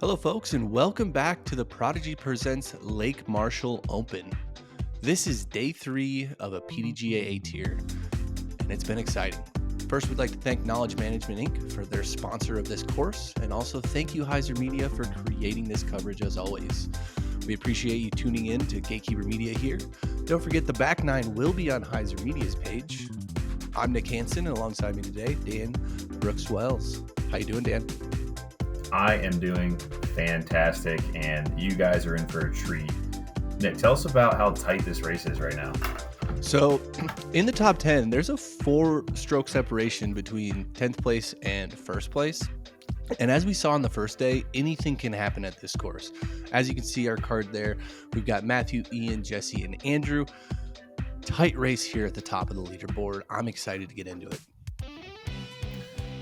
Hello, folks, and welcome back to the Prodigy Presents Lake Marshall Open. This is day 3 of a PDGA A tier, and it's been exciting. First, we'd like to thank Knowledge Management Inc. for their sponsor of this course, and also thank you, Heiser Media, for creating this coverage as always. We appreciate you tuning in to Gatekeeper Media here. Don't forget the back 9 will be on Heiser Media's page. I'm Nick Hanson, and alongside me today, Dan Brooks Wells. How you doing, Dan? I am doing fantastic, and you guys are in for a treat. Nick, tell us about how tight this race is right now. So, in the top 10, there's a 4-stroke separation between 10th place and 1st place. And as we saw on the first day, anything can happen at this course. As you can see our card there, we've got Matthew, Ian, Jesse, and Andrew. Tight race here at the top of the leaderboard. I'm excited to get into it.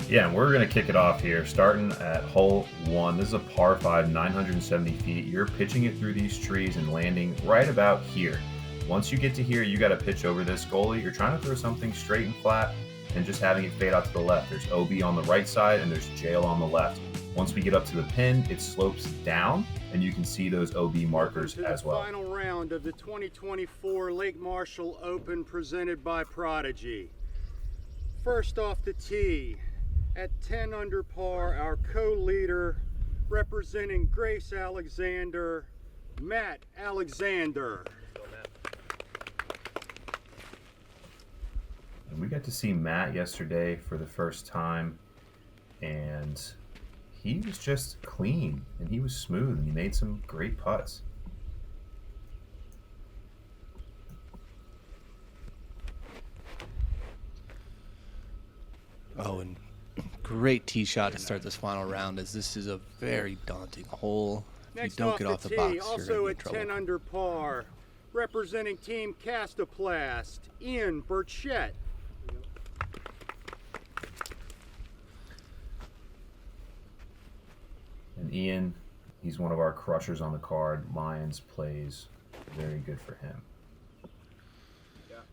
Yeah, and we're going to kick it off here, starting at hole 1. This is a par 5, 970 feet. You're pitching it through these trees and landing right about here. Once you get to here, you got to pitch over this goalie. You're trying to throw something straight and flat and just having it fade out to the left. There's OB on the right side and there's jail on the left. Once we get up to the pin, it slopes down and you can see those OB markers as well. Final round of the 2024 Lake Marshall Open presented by Prodigy. First off the tee. At 10 under par, our co-leader representing Grace Alexander, Matt Alexander. And we got to see Matt yesterday for the first time, and he was just clean, and he was smooth, and he made some great putts. Oh, and great tee shot to start this final round, as this is a very daunting hole. If you don't get off the box, also you're at going to be in 10 trouble. under par, representing Team Castoplast, Ian Burchett. And Ian, he's one of our crushers on the card. Lions plays very good for him.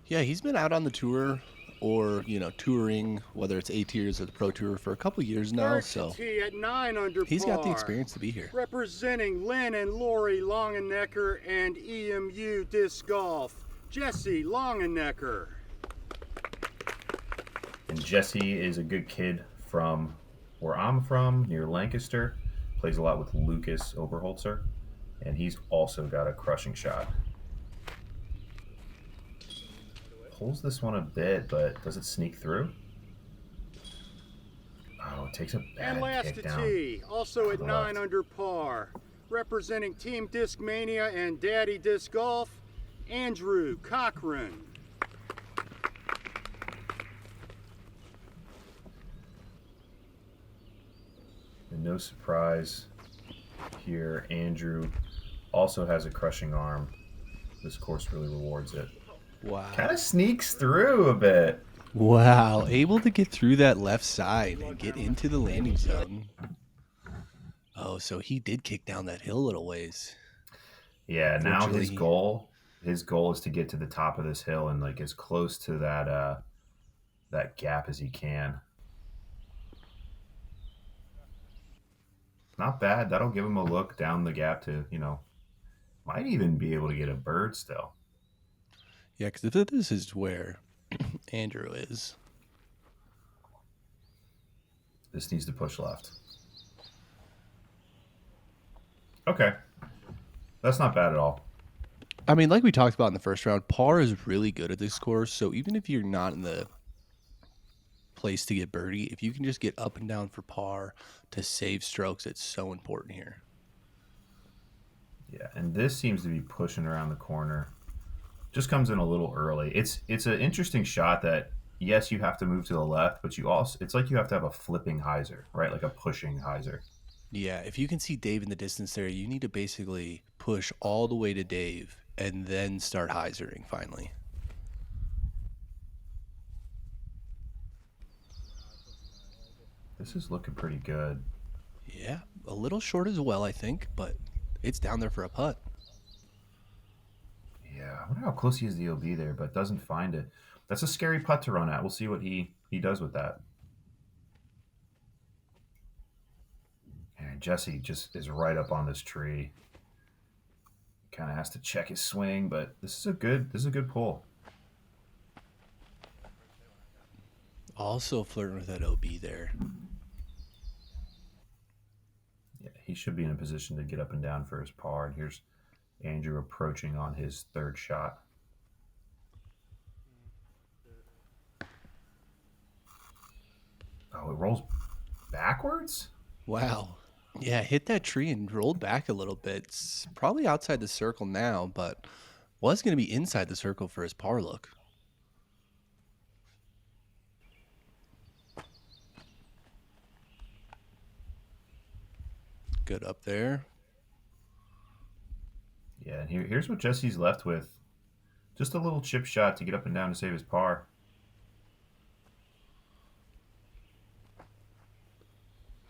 Yeah, he's been out on the tour or, touring, whether it's A tiers or the Pro Tour, for a couple years now, so At 9 under he's par, got the experience to be here. representing Lynn and Lori Longenecker and EMU Disc Golf, Jesse Longenecker. And Jesse is a good kid from where I'm from, near Lancaster. Plays a lot with Lucas Oberholzer, and he's also got a crushing shot. Pulls this one a bit, but does it sneak through? Oh, it takes a bad And last kick to down. tee, also at the 9 left. under par, representing Team Disc Mania and Daddy Disc Golf, Andrew Cochran. And no surprise here, Andrew also has a crushing arm. This course really rewards it. Wow. Kind of sneaks through a bit. Wow, able to get through that left side and get into the landing zone. Oh, so he did kick down that hill a little ways. Yeah, now his Fortunately- goal is to get to the top of this hill and like as close to that gap as he can. Not bad. That'll give him a look down the gap to, might even be able to get a bird still. Yeah, because if this is where Andrew is. This needs to push left. Okay. That's not bad at all. I mean, like we talked about in the first round, par is really good at this course. So even if you're not in the place to get birdie, if you can just get up and down for par to save strokes, it's so important here. Yeah, and this seems to be pushing around the corner. Just comes in a little early. It's an interesting shot that, yes, you have to move to the left, but it's like you have to have a flipping hyzer, right? Like a pushing hyzer. Yeah, if you can see Dave in the distance there, you need to basically push all the way to Dave and then start hyzering finally. This is looking pretty good. Yeah, a little short as well, I think, but it's down there for a putt. Yeah, I wonder how close he is to the OB there, but doesn't find it. That's a scary putt to run at. We'll see what he does with that. And Jesse just is right up on this tree. Kind of has to check his swing, but this is a good pull. Also flirting with that OB there. Yeah, he should be in a position to get up and down for his par. And here's Andrew approaching on his third shot. Oh, it rolls backwards? Wow. Yeah, hit that tree and rolled back a little bit. It's probably outside the circle now, but was going to be inside the circle for his par look. Good up there. Yeah, and here's what Jesse's left with. Just a little chip shot to get up and down to save his par.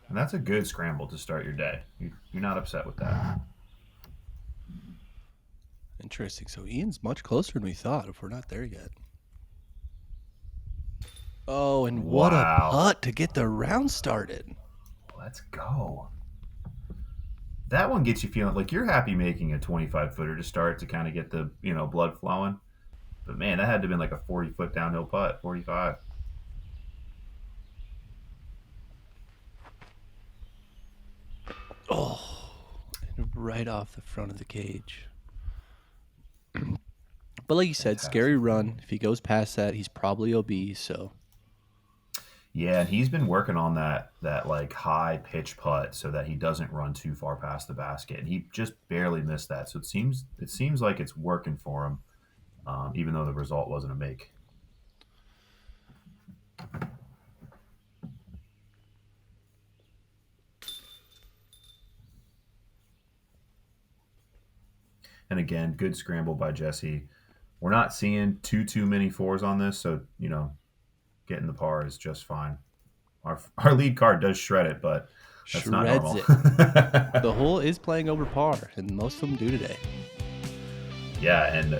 And that's a good scramble to start your day. You're not upset with that. Interesting. So Ian's much closer than we thought, if we're not there yet. Oh, and what Wow. a putt to get the round started. Let's go. That one gets you feeling like you're happy making a 25-footer to start to kind of get the, blood flowing. But man, that had to have been like a 40-foot downhill putt, 45. Oh, and right off the front of the cage. But like you said, scary run. If he goes past that, he's probably OB, so. Yeah, and he's been working on that like high pitch putt so that he doesn't run too far past the basket. And he just barely missed that. So it seems like it's working for him, even though the result wasn't a make. And again, good scramble by Jesse. We're not seeing too many fours on this, so getting the par is just fine. Our lead card does shred it, but that's not normal. The hole is playing over par, and most of them do today. Yeah, and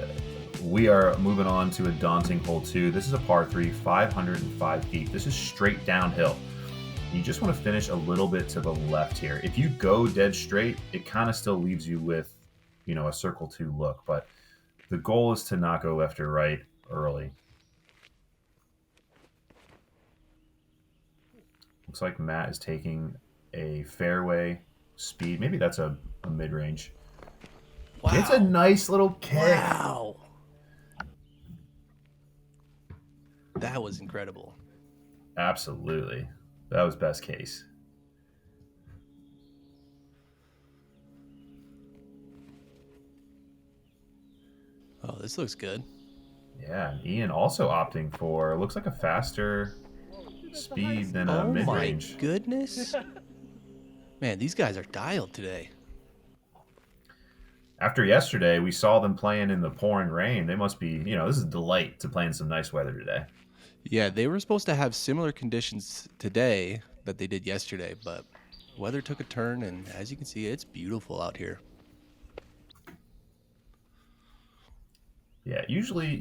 we are moving on to a daunting hole 2. This is a par 3, 505 feet. This is straight downhill. You just want to finish a little bit to the left here. If you go dead straight, it kind of still leaves you with, a circle 2 look, but the goal is to not go left or right early. Looks like Matt is taking a fairway speed. Maybe that's a mid-range. Wow. It's a nice little kick. Wow. That was incredible. Absolutely. That was best case. Oh, this looks good. Yeah, and Ian also opting for, looks like a faster speed than a mid-range. Oh my goodness. Man, these guys are dialed today. After yesterday, we saw them playing in the pouring rain. They must be, this is a delight to play in some nice weather today. Yeah, they were supposed to have similar conditions today that they did yesterday, but weather took a turn, and as you can see, it's beautiful out here. Yeah, usually,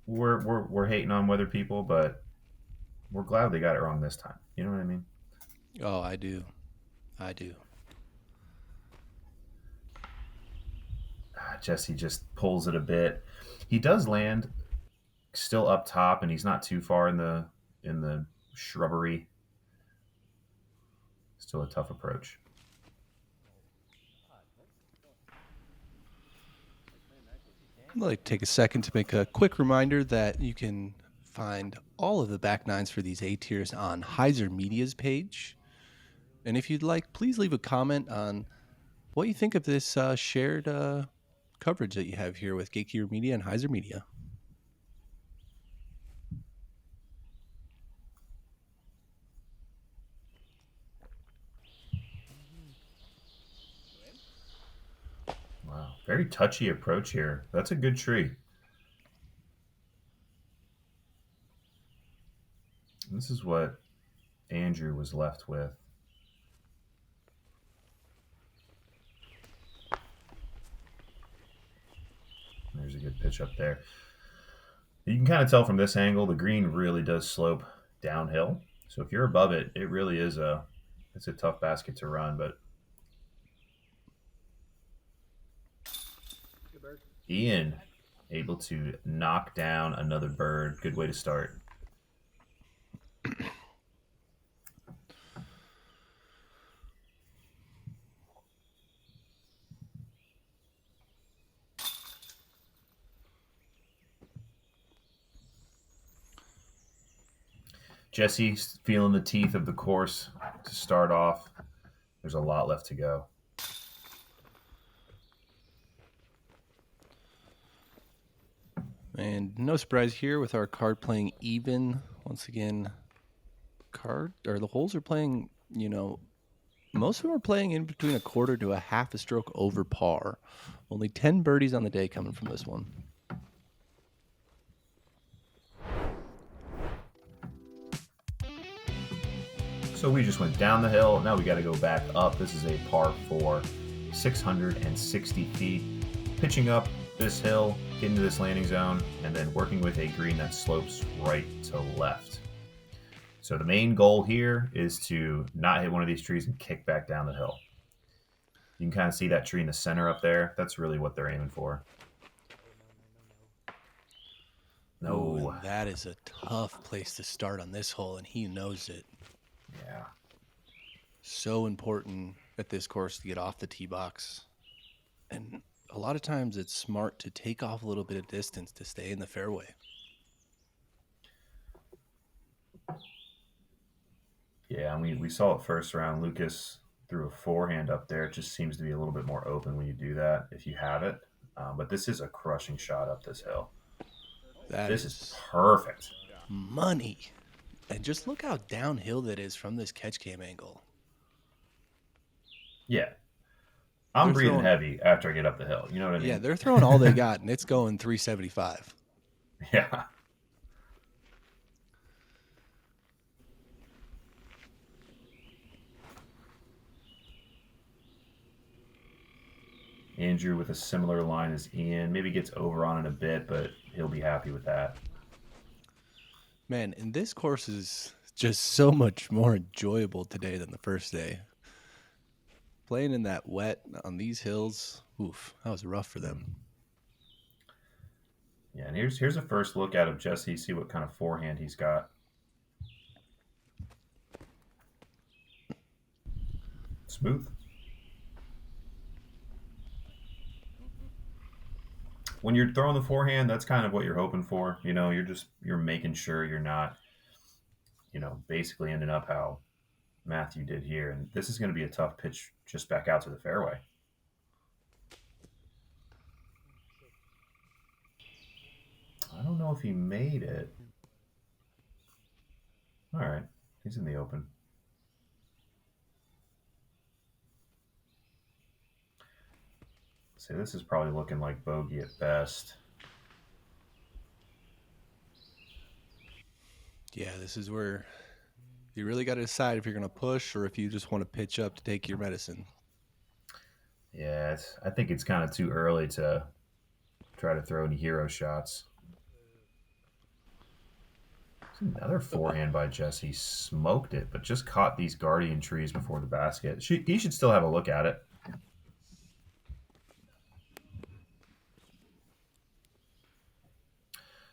we're hating on weather people, but we're glad they got it wrong this time. You know what I mean? Oh, I do. Jesse just pulls it a bit. He does land still up top, and he's not too far in the shrubbery. Still a tough approach. I'd like to take a second to make a quick reminder that you can find all of the back nines for these A tiers on Heiser Media's page. And if you'd like, please leave a comment on what you think of this shared coverage that you have here with Gatekeeper Media and Heiser Media. Wow, very touchy approach here. That's a good tree. This is what Andrew was left with. There's a good pitch up there. You can kind of tell from this angle, the green really does slope downhill. So if you're above it, it really is a It's a tough basket to run, but Ian able to knock down another bird. Good way to start. Jesse's feeling the teeth of the course to start off. There's a lot left to go. And no surprise here with our card playing even. Once again, the holes are playing, most of them are playing in between a quarter to a half a stroke over par. Only 10 birdies on the day coming from this one. So we just went down the hill. Now we got to go back up. This is a par 4, 660 feet. Pitching up this hill, getting to this landing zone, and then working with a green that slopes right to left. So the main goal here is to not hit one of these trees and kick back down the hill. You can kind of see that tree in the center up there. That's really what they're aiming for. No. Ooh, that is a tough place to start on this hole, and he knows it. Yeah. So important at this course to get off the tee box. And a lot of times it's smart to take off a little bit of distance to stay in the fairway. Yeah, and we saw it first round. Lucas threw a forehand up there. It just seems to be a little bit more open when you do that, if you have it. But this is a crushing shot up this hill. This is perfect. Money. And just look how downhill that is from this catch cam angle. Yeah. I'm breathing heavy after I get up the hill. You know what I mean? Yeah, they're throwing all they got, and it's going 375. Yeah. Andrew with a similar line as Ian. Maybe gets over on it a bit, but he'll be happy with that. Man, and this course is just so much more enjoyable today than the first day. Playing in that wet on these hills, oof, that was rough for them. Yeah, and here's a first look at of Jesse, see what kind of forehand he's got. Smooth. When you're throwing the forehand, that's kind of what you're hoping for. You're making sure you're not, basically ending up how Matthew did here. And this is going to be a tough pitch just back out to the fairway. I don't know if he made it. All right. He's in the open. See, this is probably looking like bogey at best. Yeah, this is where you really got to decide if you're going to push or if you just want to pitch up to take your medicine. Yeah, I think it's kind of too early to try to throw any hero shots. Another forehand by Jesse. Smoked it, but just caught these guardian trees before the basket. He should still have a look at it.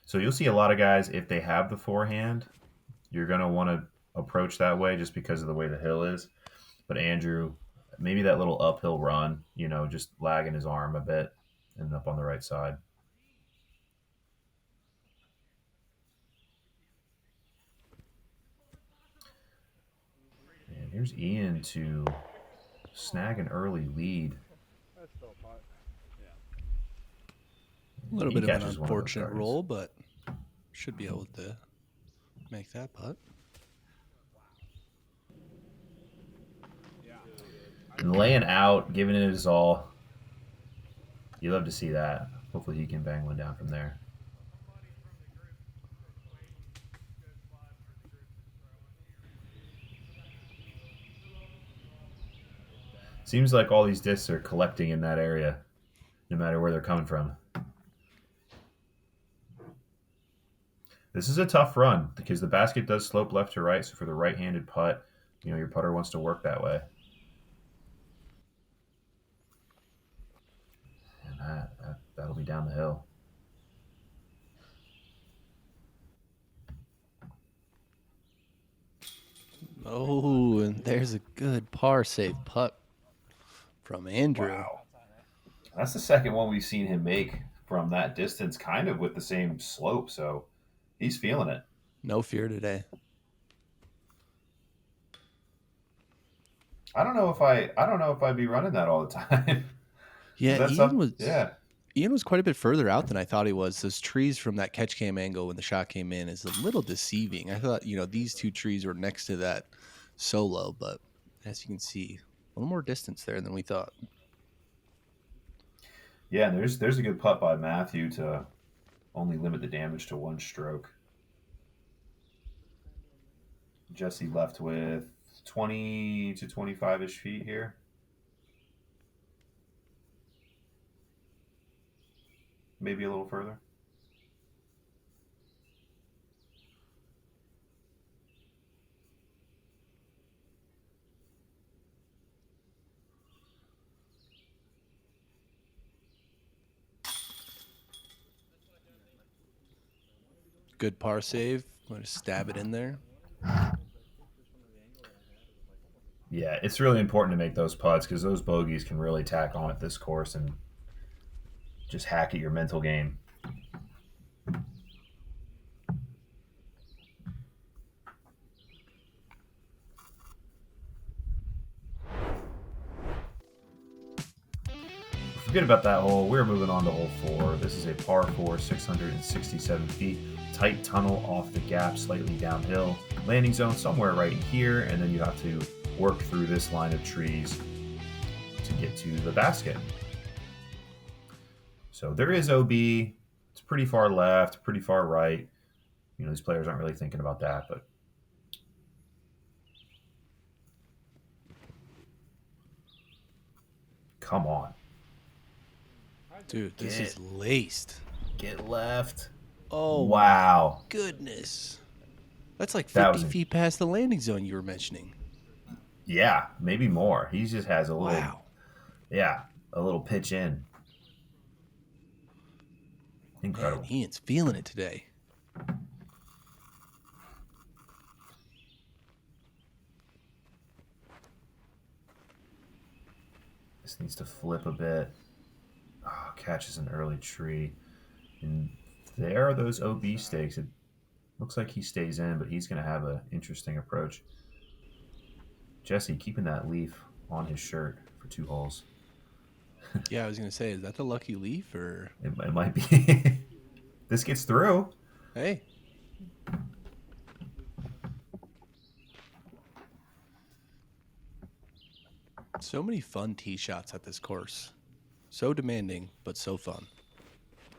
So you'll see a lot of guys, if they have the forehand, you're going to want to approach that way just because of the way the hill is. But Andrew, maybe that little uphill run, just lagging his arm a bit and up on the right side. And here's Ian to snag an early lead. A little bit of an unfortunate roll, but should be able to make that putt. And laying out, giving it his all. You love to see that. Hopefully he can bang one down from there. Seems like all these discs are collecting in that area, no matter where they're coming from. This is a tough run because the basket does slope left to right, so for the right-handed putt, your putter wants to work that way. And that'll be down the hill. Oh, and there's a good par save putt from Andrew. Wow. That's the second one we've seen him make from that distance, kind of with the same slope, so he's feeling it. No fear today. I don't know if I'd be running that all the time. Yeah, Yeah. Ian was quite a bit further out than I thought he was. Those trees from that catch cam angle when the shot came in is a little deceiving. I thought, these two trees were next to that solo, but as you can see, a little more distance there than we thought. Yeah, and there's a good putt by Matthew to only limit the damage to one stroke. Jesse left with 20 to 25-ish feet here. Maybe a little further. Good par save. I'm going to stab it in there. Yeah, it's really important to make those putts because those bogeys can really tack on at this course and just hack at your mental game. Forget about that hole. We're moving on to hole 4. This is a par 4, 667 feet. Tight tunnel off the gap, slightly downhill. Landing zone somewhere right here, and then you have to work through this line of trees to get to the basket. So there is OB. It's pretty far left, pretty far right. These players aren't really thinking about that, but come on. Dude, this is laced. Get left. Oh, wow. Goodness. That's like 50 feet past the landing zone you were mentioning. Yeah, maybe more. He just has a little, wow. Yeah, a little pitch in. Incredible. Man, Ian's feeling it today. This needs to flip a bit. Oh, catches an early tree. And there are those OB stakes. It looks like he stays in, but he's going to have an interesting approach. Jesse keeping that leaf on his shirt for 2 holes. Yeah, I was going to say, is that the lucky leaf or? It might be. This gets through. Hey. So many fun tee shots at this course. So demanding, but so fun.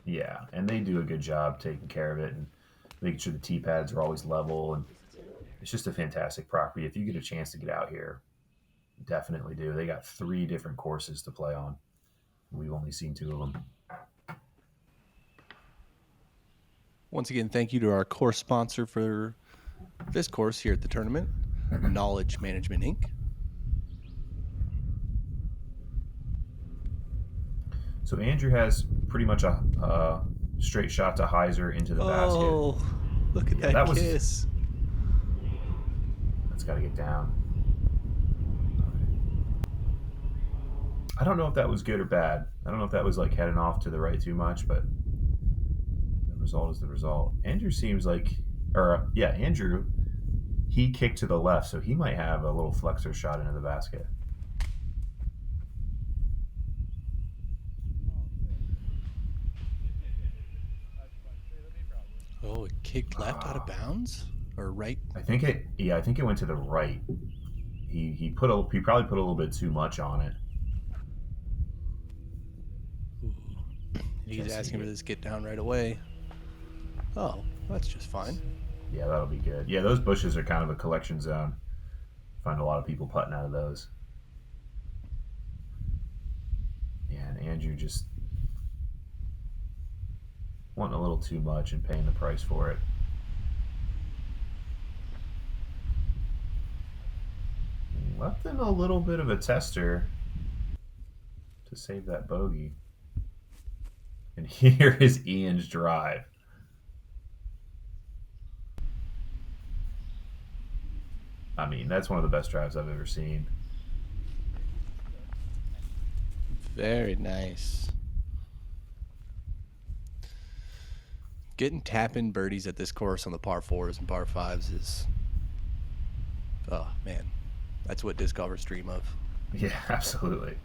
Yeah, and they do a good job taking care of it and making sure the tee pads are always level. And it's just a fantastic property. If you get a chance to get out here, definitely do. They got 3 different courses to play on. We've only seen 2 of them. Once again, thank you to our course sponsor for this course here at the tournament, Knowledge Management, Inc. So Andrew has pretty much a straight shot to hyzer into the basket. Oh, look at that kiss. That's got to get down. I don't know if that was good or bad. I don't know if that was like heading off to the right too much, but the result is the result. Andrew seems like, Andrew, he kicked to the left, so he might have a little flexor shot into the basket. Oh, it kicked left out of bounds or right? I think it went to the right. He probably put a little bit too much on it. He's asking for this get down right away. Oh, that's just fine. Yeah, that'll be good. Yeah, those bushes are kind of a collection zone. Find a lot of people putting out of those. Yeah, and Andrew just wanting a little too much and paying the price for it. left him a little bit of a tester to save that bogey. And here is Ian's drive. I mean, that's one of the best drives I've ever seen. Very nice. Getting tap-in birdies at this course on the par 4s and par 5s is, oh, man. That's what disc golfers dream of. Yeah, absolutely.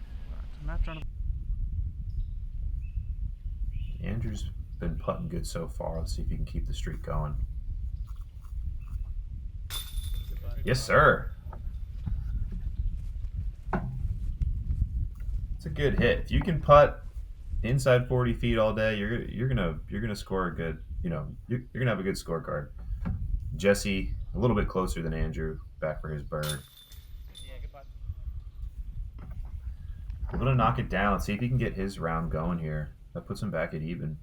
Andrew's been putting good so far. Let's see if he can keep the streak going. Yes, sir. It's a good hit. If you can putt inside 40 feet all day, you're gonna score a good. You're gonna have a good scorecard. Jesse a little bit closer than Andrew, back for his bird. We're gonna knock it down. See if he can get his round going here. That puts him back at even.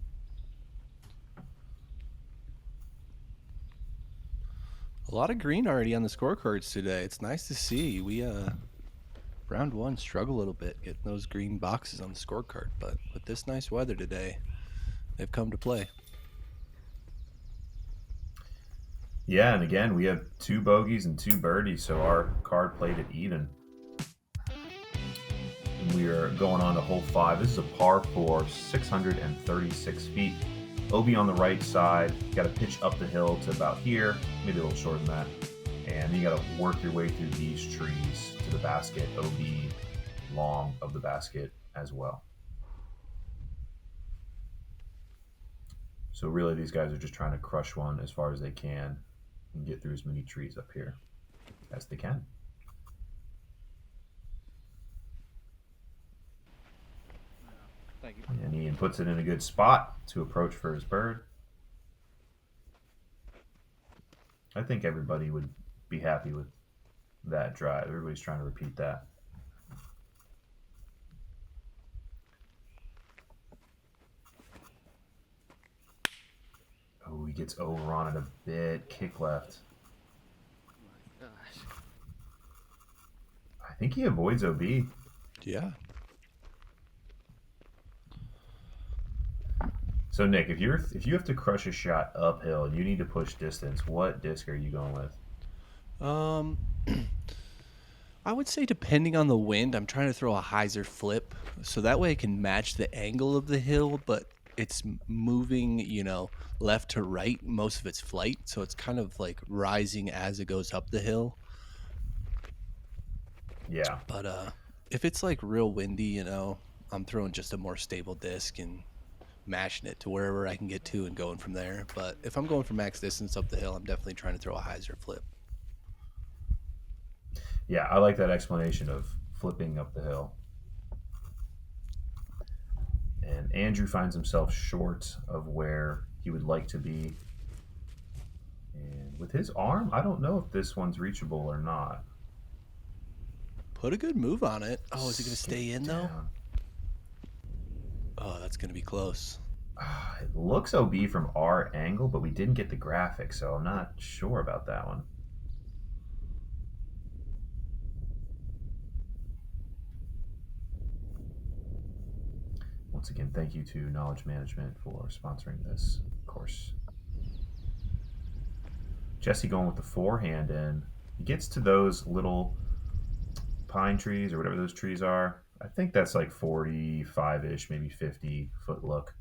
A lot of green already on the scorecards today. It's nice to see. We round 1 struggle a little bit getting those green boxes on the scorecard, but with this nice weather today, they've come to play. Yeah, and again, we have 2 bogeys and 2 birdies, so our card played it even. And we are going on to hole 5. This is a par 4, 636 feet. OB on the right side. You got to pitch up the hill to about here, maybe a little shorter than that. And you got to work your way through these trees to the basket, OB long of the basket as well. So really these guys are just trying to crush one as far as they can and get through as many trees up here as they can. Thank you. And Ian puts it in a good spot to approach for his bird. I think everybody would be happy with that drive. Everybody's trying to repeat that. Oh, he gets over on it a bit. Kick left. Oh my gosh. I think he avoids OB. Yeah. So Nick, if you have to crush a shot uphill and you need to push distance, what disc are you going with? I would say depending on the wind, I'm trying to throw a hyzer flip so that way I can match the angle of the hill, but it's moving, left to right most of its flight, so it's kind of like rising as it goes up the hill. Yeah. But if it's like real windy, I'm throwing just a more stable disc and mashing it to wherever I can get to and going from there. But if I'm going for max distance up the hill, I'm definitely trying to throw a hyzer flip. Yeah, I like that explanation of flipping up the hill. And Andrew finds himself short of where he would like to be. And with his arm, I don't know if this one's reachable or not. Put a good move on it. Oh, is it going to stay in though? Down. Oh, that's going to be close. It looks OB from our angle, but we didn't get the graphic, so I'm not sure about that one. Once again, thank you to Knowledge Management for sponsoring this course. Jesse going with the forehand in. He gets to those little pine trees or whatever those trees are. I think that's like 45-ish, maybe 50-foot look.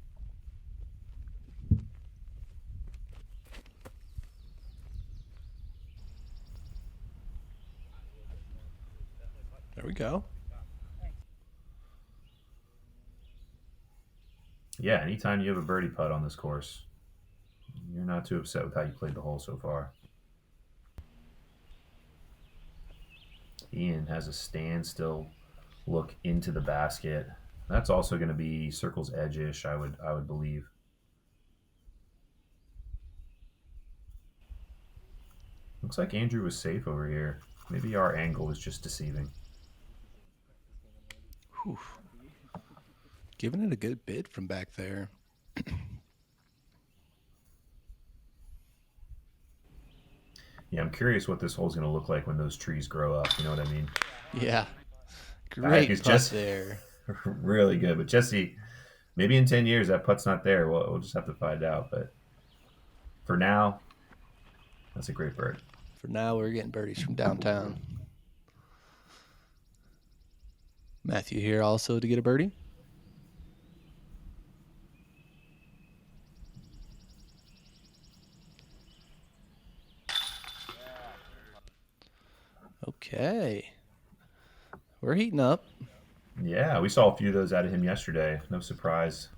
There we go. Yeah, anytime you have a birdie putt on this course, you're not too upset with how you played the hole so far. Ian has a standstill look into the basket. That's also going to be circle's edge-ish, I would believe. Looks like Andrew was safe over here. Maybe our angle was just deceiving. Whew. Giving it a good bid from back there. Yeah, I'm curious what this hole's going to look like when those trees grow up. You know what I mean? Yeah. The heck Great is putt Jesse there. really good. But Jesse, maybe in 10 years that putt's not there. We'll just have to find out. But for now, that's a great bird. For now, we're getting birdies from downtown. Matthew here also to get a birdie. Okay. We're heating up. Yeah, we saw a few of those out of him yesterday. No surprise.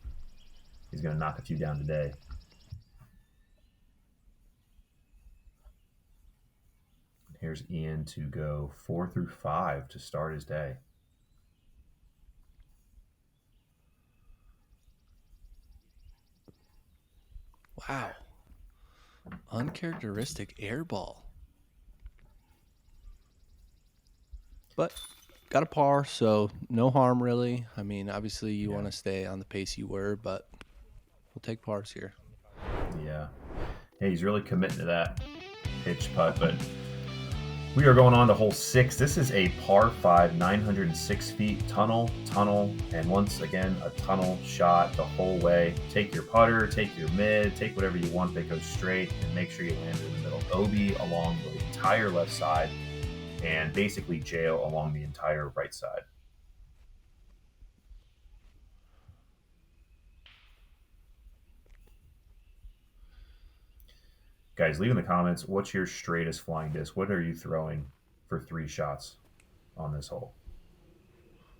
He's going to knock a few down today. Here's Ian to go 4 through 5 to start his day. Wow. Uncharacteristic air ball. But got a par, so no harm really. I mean, obviously you want to stay on the pace you were, but we'll take pars here. Yeah. Hey, he's really committing to that pitch putt, but we are going on to hole 6. This is a par 5, 906 feet tunnel, and once again, a tunnel shot the whole way. Take your putter, take your mid, take whatever you want that goes straight, and make sure you land in the middle. OB along the entire left side, and basically jail along the entire right side. Guys, leave in the comments, what's your straightest flying disc? What are you throwing for 3 shots on this hole?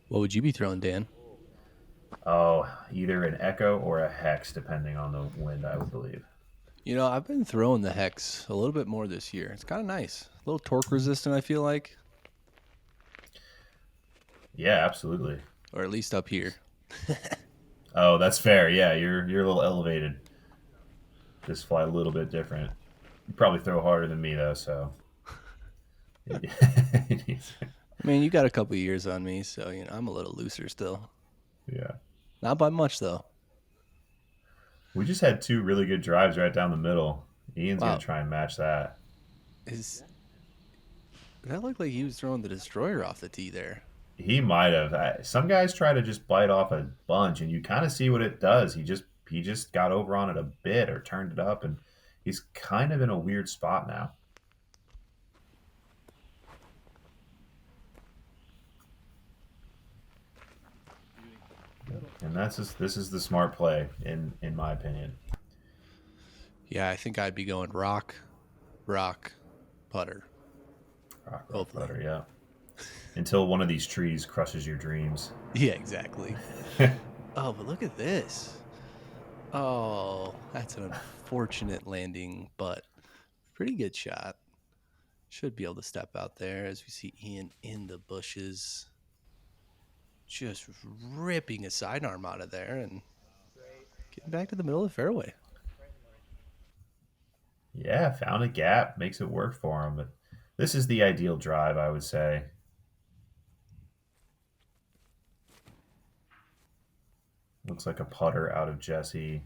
What would you be throwing, Dan? Oh, either an echo or a hex, depending on the wind, I would believe. You know, I've been throwing the hex a little bit more this year. It's kind of nice. A little torque resistant, I feel like. Yeah, absolutely. Or at least up here. Oh, that's fair. Yeah, you're a little elevated. Just fly a little bit different. You probably throw harder than me, though, so. I mean, you got a couple years on me, so, you know, I'm a little looser still. Yeah. Not by much, though. We just had 2 really good drives right down the middle. Ian's Wow. going to try and match that. That looked like he was throwing the destroyer off the tee there. He might have. Some guys try to just bite off a bunch, and you kind of see what it does. He just got over on it a bit or turned it up, and he's kind of in a weird spot now. And this is the smart play in my opinion. Yeah, I think I'd be going rock, putter. Rock, putter, yeah. Until one of these trees crushes your dreams. Yeah, exactly. Oh, but look at this. Oh, that's an unfortunate landing, but pretty good shot. Should be able to step out there as we see Ian in the bushes. Just ripping a sidearm out of there and getting back to the middle of the fairway. Yeah, found a gap, makes it work for him. But this is the ideal drive, I would say. Looks like a putter out of Jesse.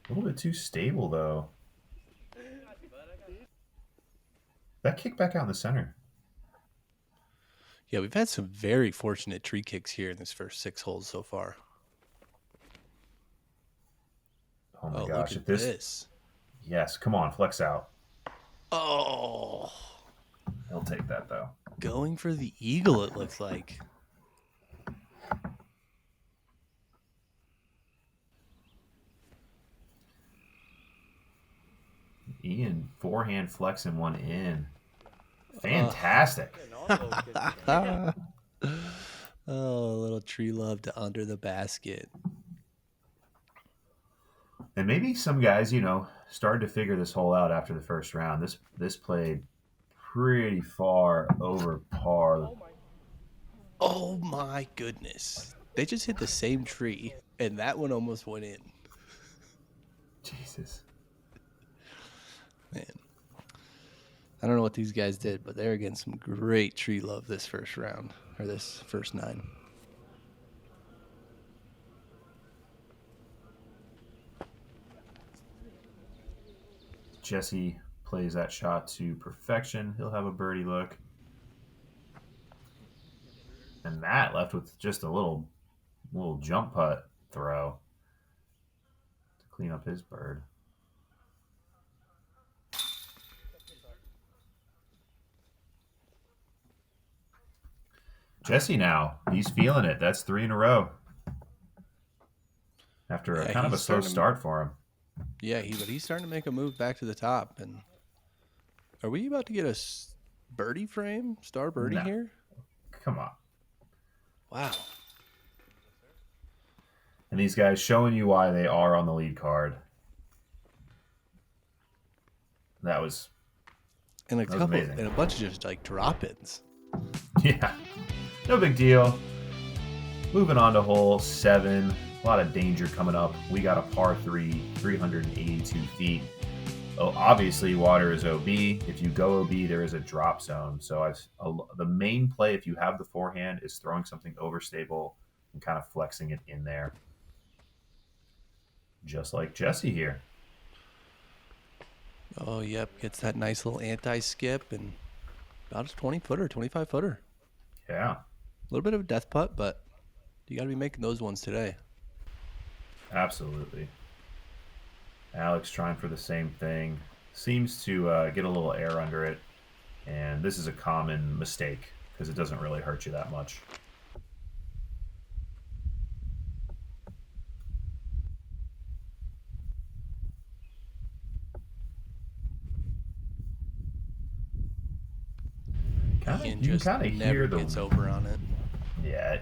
A little bit too stable, though. That kick back out in the center. Yeah, we've had some very fortunate tree kicks here in this first 6 holes so far. Oh my gosh! Look at If this, yes, come on, flex out. Oh, He'll take that though. going for the eagle, it looks like. Ian, forehand flexing one in. Fantastic. Oh, a little tree love to under the basket. And maybe some guys, started to figure this hole out after the first round. This played pretty far over par. Oh my goodness. They just hit the same tree, and that one almost went in. Jesus. Man. I don't know what these guys did, but they're getting some great tree love this first round, or this first 9. Jesse plays that shot to perfection. He'll have a birdie look. And Matt left with just a little jump putt throw to clean up his bird. Jesse now, he's feeling it. That's 3 in a row. After a kind of a slow start for him. Yeah, but he's starting to make a move back to the top. And are we about to get a birdie frame, star birdie here? Come on. Wow. And these guys showing you why they are on the lead card. That was amazing. And a bunch of just like drop-ins. Yeah. No big deal. Moving on to hole 7. A lot of danger coming up. We got a par 3, 382 feet. Oh, obviously, water is OB. If you go OB, there is a drop zone. So the main play, if you have the forehand, is throwing something overstable and kind of flexing it in there. Just like Jesse here. Oh, yep. Gets that nice little anti-skip and about a 20-footer, 25-footer. Yeah. A little bit of a death putt, but you got to be making those ones today. Absolutely. Alex trying for the same thing. Seems to get a little air under it. And this is a common mistake because it doesn't really hurt you that much. You can kind of hear the gets over on it. Yeah,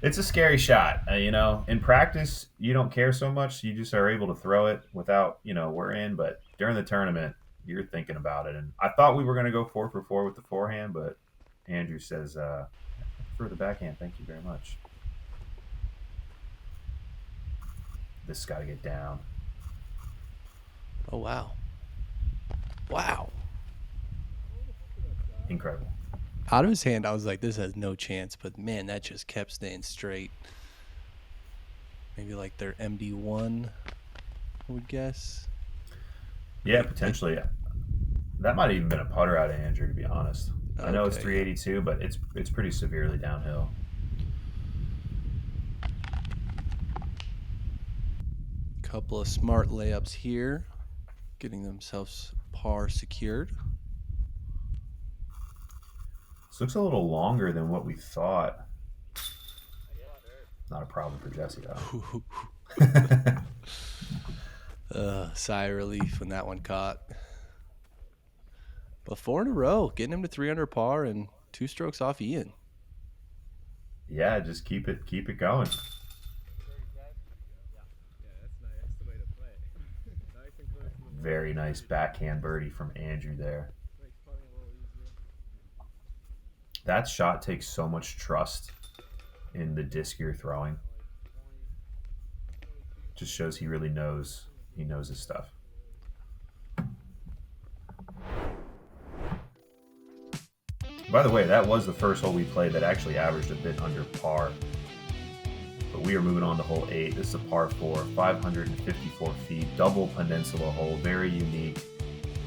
it's a scary shot. In practice, you don't care so much. You just are able to throw it without, worrying. But during the tournament, you're thinking about it. And I thought we were going to go 4 for 4 with the forehand, but Andrew says, for the backhand, thank you very much. This has got to get down. Oh, wow. Wow. Incredible. Out of his hand, I was like, this has no chance. But, man, that just kept staying straight. Maybe like their MD1, I would guess. Yeah, potentially. That might have even been a putter out of Andrew, to be honest. Okay. I know it's 382, but it's pretty severely downhill. Couple of smart layups here, getting themselves par secured. This looks a little longer than what we thought. Not a problem for Jesse, though. Sigh of relief when that one caught. But 4 in a row, getting him to 3 under par and 2 strokes off Ian. Yeah, just keep it going. Very nice backhand birdie from Andrew there. That shot takes so much trust in the disc you're throwing. Just shows he really knows. He knows his stuff. By the way, that was the first hole we played that actually averaged a bit under par. But we are moving on to hole 8. This is a par 4, 554 feet, double peninsula hole, very unique.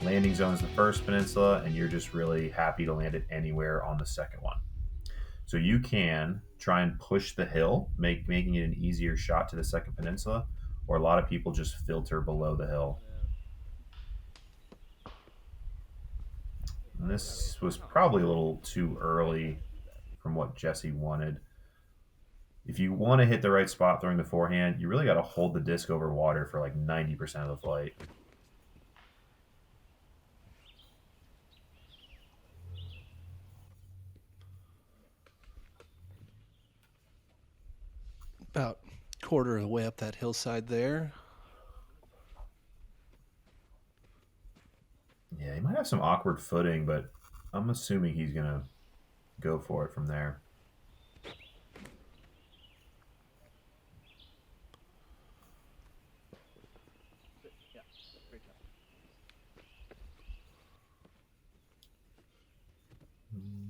Landing zone is the first peninsula, and you're just really happy to land it anywhere on the second one. So you can try and push the hill, making it an easier shot to the second peninsula, or a lot of people just filter below the hill. And this was probably a little too early from what Jesse wanted. If you want to hit the right spot throwing the forehand, you really got to hold the disc over water for like 90% of the flight. About quarter of the way up that hillside there. Yeah, he might have some awkward footing, but I'm assuming he's going to go for it from there.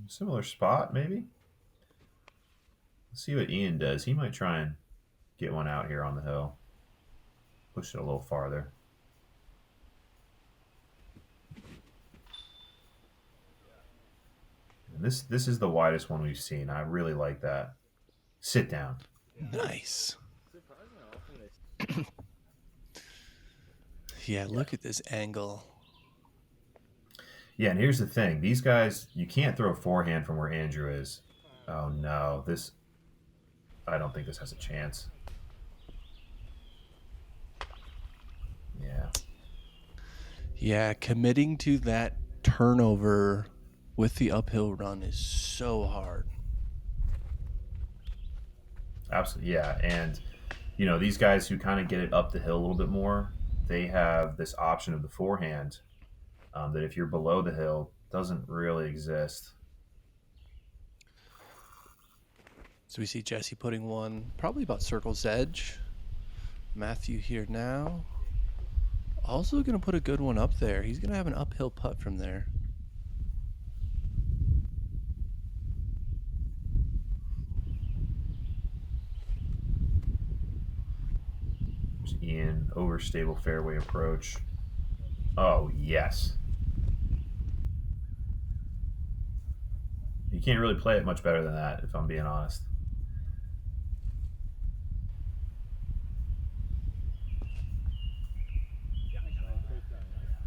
Similar spot, maybe. Let's see what Ian does. He might try and get one out here on the hill. Push it a little farther. And this is the widest one we've seen. I really like that. Sit down. Nice. Yeah, look at this angle. Yeah, and here's the thing. These guys, you can't throw forehand from where Andrew is. Oh, no. I don't think this has a chance. Yeah. Yeah, committing to that turnover with the uphill run is so hard. Absolutely. Yeah, and, these guys who kind of get it up the hill a little bit more, they have this option of the forehand that if you're below the hill, doesn't really exist. So we see Jesse putting one probably about circle's edge. Matthew here now. Also going to put a good one up there. He's going to have an uphill putt from there. There's Ian, overstable fairway approach. Oh, yes. You can't really play it much better than that, if I'm being honest.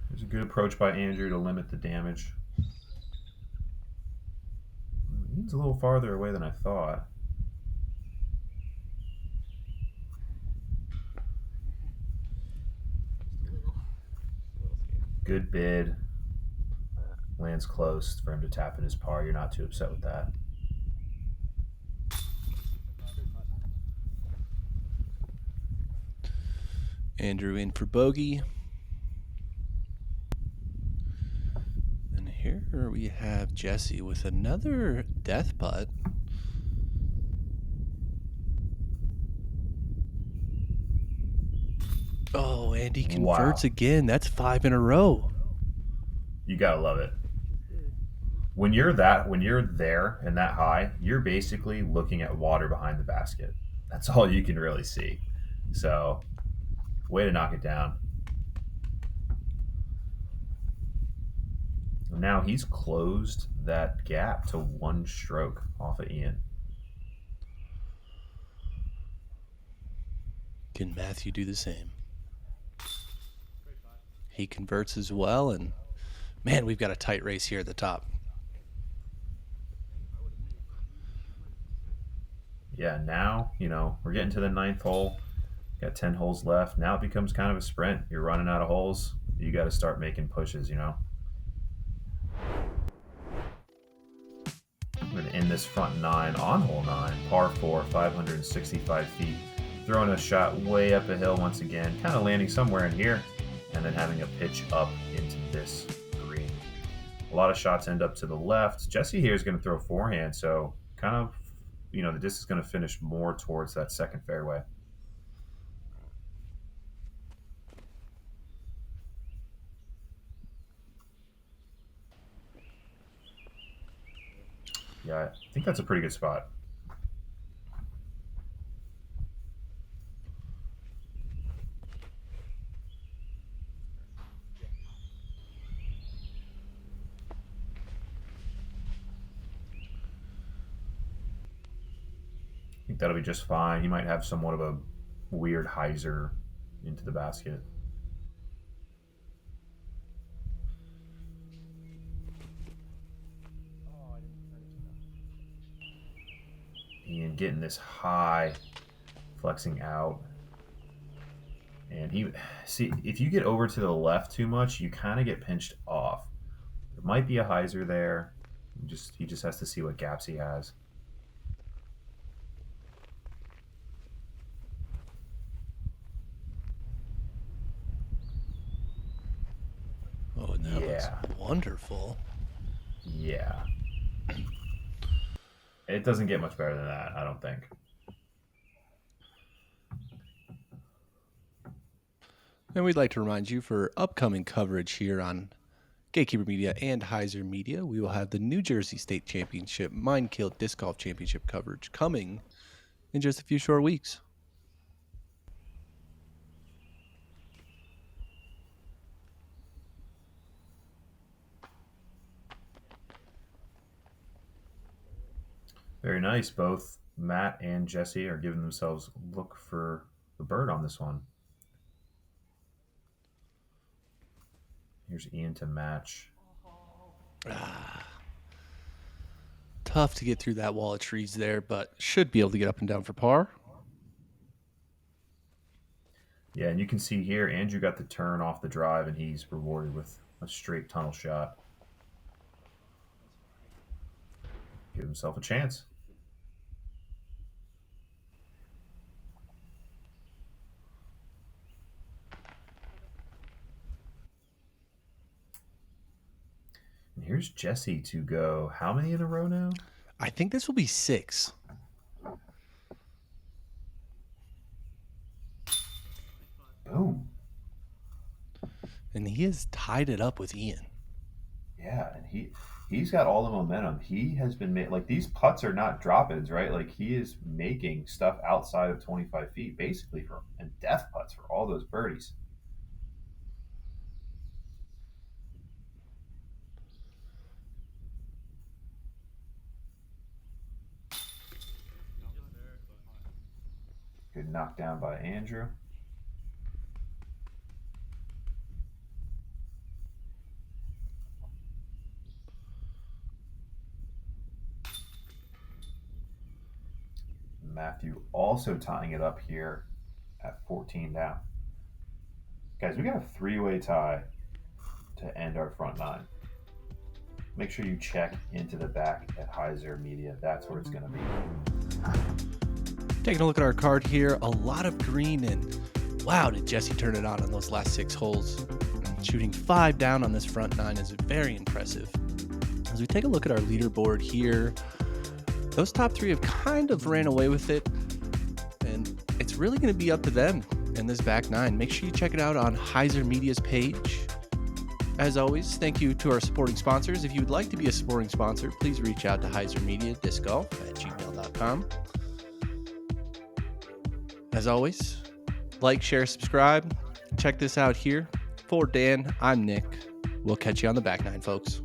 There's a good approach by Andrew to limit the damage. He's a little farther away than I thought. Good bid. Lands close for him to tap in his par. You're not too upset with that. Andrew in for bogey. And here we have Jesse with another death putt. Oh, and he converts again. That's 5 in a row. You gotta love it. When you're there and that high, you're basically looking at water behind the basket. That's all you can really see. So, way to knock it down. Now he's closed that gap to 1 stroke off of Ian. Can Matthew do the same? He converts as well, and man, we've got a tight race here at the top. Yeah, now, we're getting to the 9th hole. Got 10 holes left. Now it becomes kind of a sprint. You're running out of holes. You got to start making pushes, I'm going to end this front 9 on hole 9, par 4, 565 feet. Throwing a shot way up a hill once again, kind of landing somewhere in here, and then having a pitch up into this green. A lot of shots end up to the left. Jesse here is going to throw forehand, so kind of, the disc is going to finish more towards that second fairway. Yeah, I think that's a pretty good spot. I think that'll be just fine. He might have somewhat of a weird hyzer into the basket. Ian getting this high, flexing out. And if you get over to the left too much, you kind of get pinched off. There might be a hyzer there. He just has to see what gaps he has. Oh, and that was wonderful. Yeah. It doesn't get much better than that, I don't think. And we'd like to remind you for upcoming coverage here on Gatekeeper Media and Heiser Media, we will have the New Jersey State Championship Mind Kill Disc Golf Championship coverage coming in just a few short weeks. nice. Both Matt and Jesse are giving themselves a look for the bird on this one. Here's Ian to match. Tough to get through that wall of trees there, but should be able to get up and down for par. Yeah, and you can see here, Andrew got the turn off the drive, and he's rewarded with a straight tunnel shot. Give himself a chance. And here's Jesse to go. How many in a row now? I think this will be 6. Boom. And he has tied it up with Ian. Yeah, and he's got all the momentum. He has been like, these putts are not drop-ins, right? Like, he is making stuff outside of 25 feet, basically, and death putts for all those birdies. Good knockdown by Andrew. Matthew also tying it up here at 14 down. Guys, we got a 3-way tie to end our front 9. Make sure you check into the back at Heiser Media. That's where it's going to be. Taking a look at our card here, a lot of green, and wow, did Jesse turn it on those last 6 holes. Shooting 5 down on this front 9 is very impressive. As we take a look at our leaderboard here, those top 3 have kind of ran away with it, and it's really going to be up to them in this back 9. Make sure you check it out on Heiser Media's page. As always, thank you to our supporting sponsors. If you would like to be a supporting sponsor, please reach out to Heiser Media discgolf@gmail.com. As always, like, share, subscribe. Check this out here. For Dan, I'm Nick. We'll catch you on the back 9, folks.